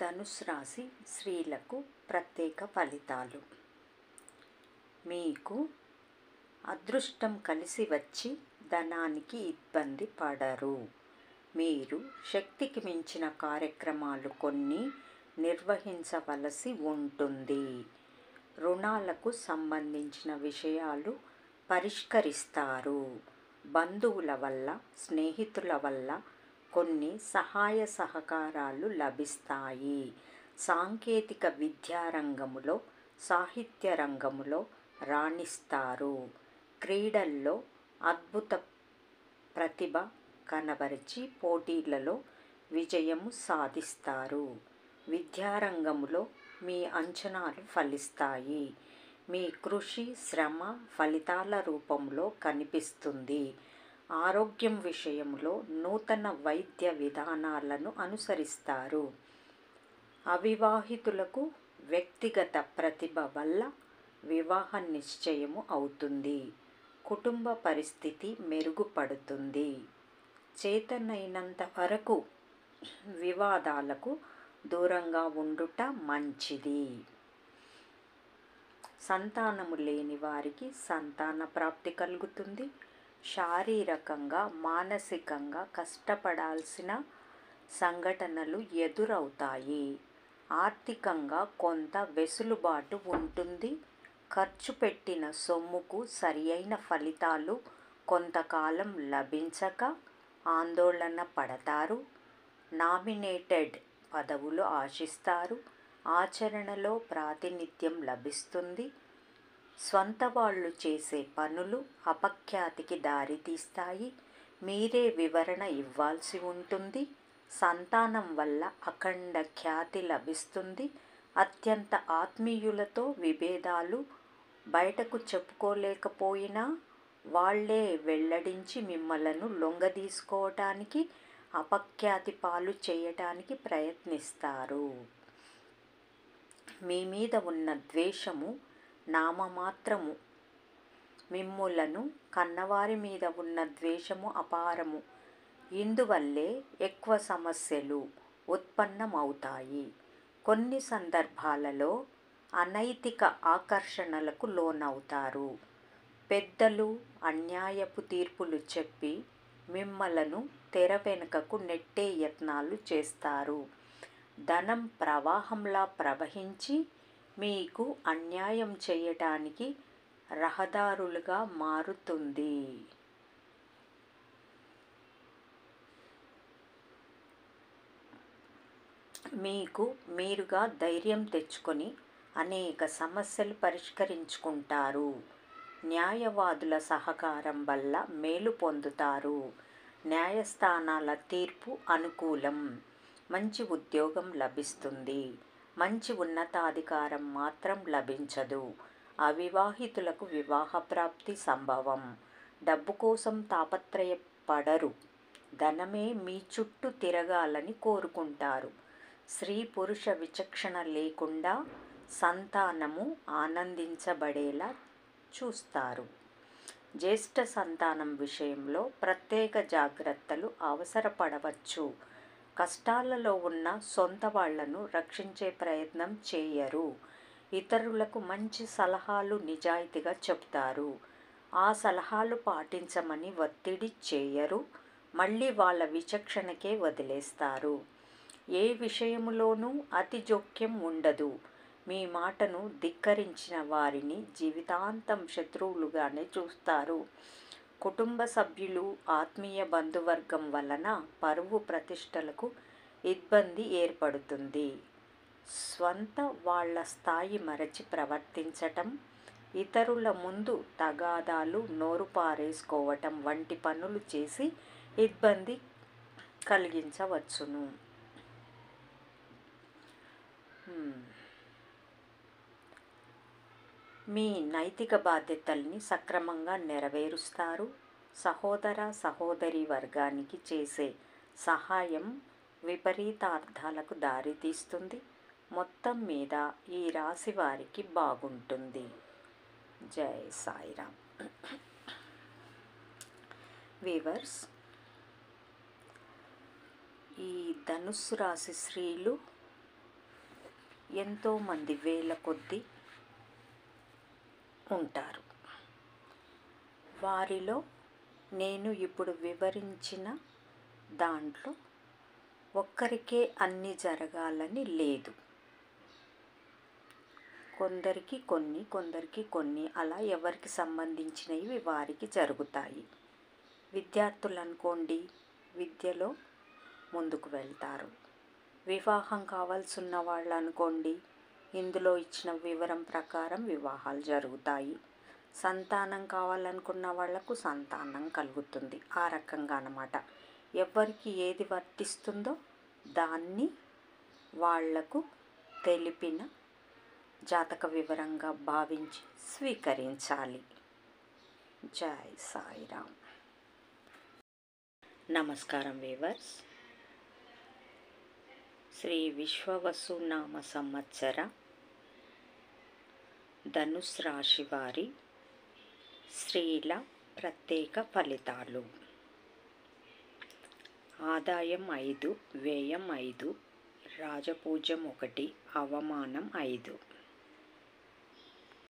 ధనుస్సు రాశి స్త్రీలకు ప్రత్యేక ఫలితాలు. మీకు అదృష్టం కలిసి వచ్చి ధనానికి ఇబ్బంది పడరు. మీరు శక్తికి మించిన కార్యక్రమాలు కొన్ని నిర్వహించవలసి ఉంటుంది. రుణాలకు సంబంధించిన విషయాలు పరిష్కరిస్తారు. బంధువుల వల్ల, స్నేహితుల వల్ల కొన్ని సహాయ సహకారాలు లభిస్తాయి. సాంకేతిక విద్యారంగములో, సాహిత్య రంగములో రాణిస్తారు. క్రీడల్లో అద్భుత ప్రతిభ కనబరిచి పోటీలలో విజయము సాధిస్తారు. విద్యారంగములో మీ అంచనాలు ఫలిస్తాయి. మీ కృషి, శ్రమ ఫలితాల రూపంలో కనిపిస్తుంది. ఆరోగ్యం విషయంలో నూతన వైద్య విధానాలను అనుసరిస్తారు. అవివాహితులకు వ్యక్తిగత ప్రతిభ వల్ల వివాహ నిశ్చయము అవుతుంది. కుటుంబ పరిస్థితి మెరుగుపడుతుంది. చేతనైనంత వరకు వివాదాలకు దూరంగా ఉండుట మంచిది. సంతానము లేని వారికి సంతాన ప్రాప్తి కలుగుతుంది. శారీరకంగా, మానసికంగా కష్టపడాల్సిన సంఘటనలు ఎదురవుతాయి. ఆర్థికంగా కొంత వెసులుబాటు ఉంటుంది. ఖర్చు పెట్టిన సొమ్ముకు సరియైన ఫలితాలు కొంతకాలం లభించక ఆందోళన పడతారు. నామినేటెడ్ పదవులు ఆశిస్తారు. ఆచరణలో ప్రాతినిధ్యం లభిస్తుంది. స్వంత వాళ్ళు చేసే పనులు అపఖ్యాతికి దారితీస్తాయి. మీరే వివరణ ఇవ్వాల్సి ఉంటుంది. సంతానం వల్ల అఖండ ఖ్యాతి లభిస్తుంది. అత్యంత ఆత్మీయులతో విభేదాలు బయటకు చెప్పుకోలేకపోయినా వాళ్లే వెల్లడించి మిమ్మలను లొంగదీసుకోవటానికి, అపఖ్యాతి పాలు చేయటానికి ప్రయత్నిస్తారు. మీ మీద ఉన్న ద్వేషము నామమాత్రము. మిమ్ములను కన్నవారి మీద ఉన్న ద్వేషము అపారము. ఇందువల్లే ఎక్కువ సమస్యలు ఉత్పన్నమవుతాయి. కొన్ని సందర్భాలలో అనైతిక ఆకర్షణలకు లోనవుతారు. పెద్దలు అన్యాయపు తీర్పులు చెప్పి మిమ్మలను తెర వెనుకకు నెట్టే యత్నాలు చేస్తారు. ధనం ప్రవాహంలా ప్రవహించి మీకు అన్యాయం చేయటానికి రహదారులుగా మారుతుంది. మీకు మీరుగా ధైర్యం తెచ్చుకొని అనేక సమస్యలు పరిష్కరించుకుంటారు. న్యాయవాదుల సహకారం వల్ల మేలు పొందుతారు. న్యాయస్థానాల తీర్పు అనుకూలం. మంచి ఉద్యోగం లభిస్తుంది. మంచి ఉన్నతాధికారం మాత్రం లభించదు. అవివాహితులకు వివాహ ప్రాప్తి సంభవం. డబ్బు కోసం తాపత్రయపడరు. ధనమే మీ చుట్టూ తిరగాలని కోరుకుంటారు. స్త్రీ పురుష విచక్షణ లేకుండా సంతానము ఆనందించబడేలా చూస్తారు. జ్యేష్ఠ సంతానం విషయంలో ప్రత్యేక జాగ్రత్తలు అవసరపడవచ్చు. కష్టాలలో ఉన్న సొంత వాళ్లను రక్షించే ప్రయత్నం చేయరు. ఇతరులకు మంచి సలహాలు నిజాయితీగా చెప్తారు. ఆ సలహాలు పాటించమని ఒత్తిడి చేయరు. మళ్ళీ వాళ్ళ విచక్షణకే వదిలేస్తారు. ఏ విషయములోనూ అతి జోక్యం ఉండదు. మీ మాటను ధిక్కరించిన వారిని జీవితాంతం శత్రువులుగానే చూస్తారు. కుటుంబ సభ్యులు, ఆత్మీయ బంధువర్గం వలన పరువు ప్రతిష్టలకు ఇబ్బంది ఏర్పడుతుంది. స్వంత వాళ్ళ స్థాయి మరచి ప్రవర్తించటం, ఇతరుల ముందు తగాదాలు, నోరు పారేసుకోవటం వంటి పనులు చేసి ఇబ్బంది కలిగించవచ్చును. మీ నైతిక బాధ్యతల్ని సక్రమంగా నెరవేరుస్తారు. సహోదర సహోదరి వర్గానికి చేసే సహాయం విపరీతార్థాలకు దారితీస్తుంది. మొత్తం మీద ఈ రాశి వారికి బాగుంటుంది. జై సాయిరామ్. వీవర్స్, ఈ ధనుస్సు రాశి స్త్రీలు ఎంతోమంది వేల కొద్దీ ఉంటారు. వారిలో నేను ఇప్పుడు వివరించిన దాంట్లో ఒక్కరికే అన్నీ జరగాలని లేదు. కొందరికి కొన్ని, కొందరికి కొన్ని, అలా ఎవరికి సంబంధించినవి వారికి జరుగుతాయి. విద్యార్థులు అనుకోండి, విద్యలో ముందుకు వెళ్తారు. వివాహం కావాల్సి ఉన్న వాళ్ళు అనుకోండి, ఇందులో ఇచ్చిన వివరం ప్రకారం వివాహాలు జరుగుతాయి. సంతానం కావాలనుకున్న వాళ్లకు సంతానం కలుగుతుంది. ఆ రకంగా అన్నమాట. ఎవరికి ఏది వర్తిస్తుందో దాన్ని వాళ్లకు తెలిపిన జాతక వివరంగా భావించి స్వీకరించాలి. జై సాయిరామ్. నమస్కారం వీవర్స్. శ్రీ విశ్వవసునామ సంవత్సర ధనుసు రాశి వారి స్త్రీల ప్రత్యేక ఫలితాలు. ఆదాయం 5, వ్యయం 5, రాజపూజ్యం 1, అవమానం 5.